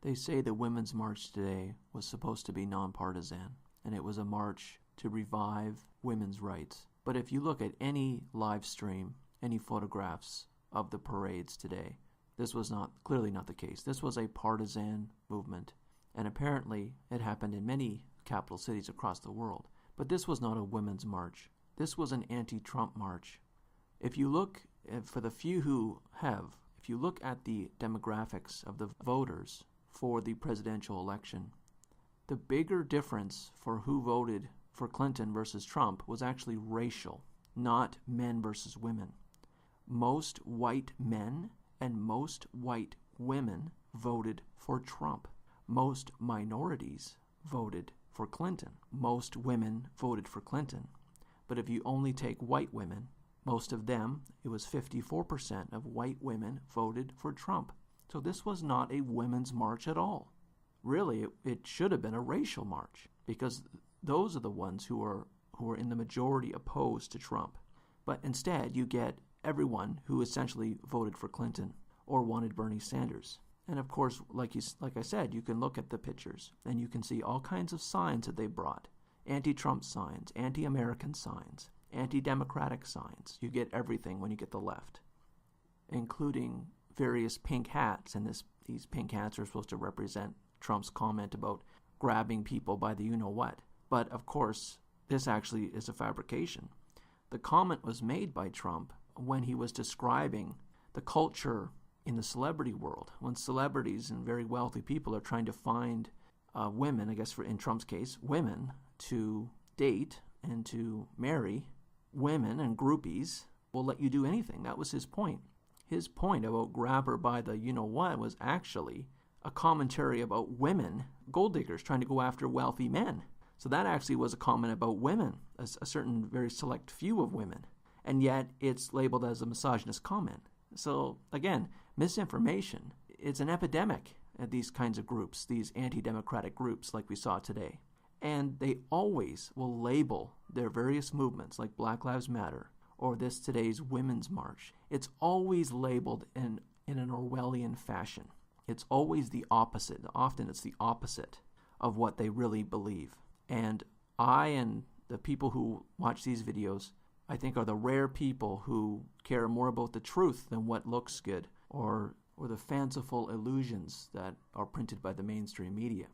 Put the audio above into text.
They say the Women's March today was supposed to be nonpartisan, and it was a march to revive women's rights. But if you look at any live stream, any photographs of the parades today, this was clearly not the case. This was a partisan movement, and apparently it happened in many capital cities across the world. But this was not a women's march. This was an anti-Trump march. If you look, for the few who have, if you look at the demographics of the voters for the presidential election, the bigger difference for who voted for Clinton versus Trump was actually racial, not men versus women. Most white men and most white women voted for Trump. Most minorities voted for Clinton. Most women voted for Clinton. But if you only take white women, most of them, it was 54% of white women voted for Trump. So this was not a women's march at all. Really, it should have been a racial march, because those are the ones who are in the majority opposed to Trump. But instead, you get everyone who essentially voted for Clinton or wanted Bernie Sanders. And of course, like I said, you can look at the pictures and you can see all kinds of signs that they brought. Anti-Trump signs, anti-American signs, anti-democratic signs. You get everything when you get the left, including various pink hats. And these pink hats are supposed to represent Trump's comment about grabbing people by the you-know-what. But of course, this actually is a fabrication. The comment was made by Trump when he was describing the culture in the celebrity world, when celebrities and very wealthy people are trying to find women, I guess in Trump's case, women to date and to marry. Women and groupies will let you do anything. That was his point. His point about grab her by the you-know-what was actually a commentary about women, gold diggers, trying to go after wealthy men. So that actually was a comment about women, a certain very select few of women. And yet it's labeled as a misogynist comment. So again, misinformation. It's an epidemic at these kinds of groups, these anti-democratic groups like we saw today. And they always will label their various movements like Black Lives Matter or today's Women's March. It's always labeled in an Orwellian fashion. It's always the opposite. Often it's the opposite of what they really believe. And I and the people who watch these videos, I think, are the rare people who care more about the truth than what looks good or the fanciful illusions that are printed by the mainstream media.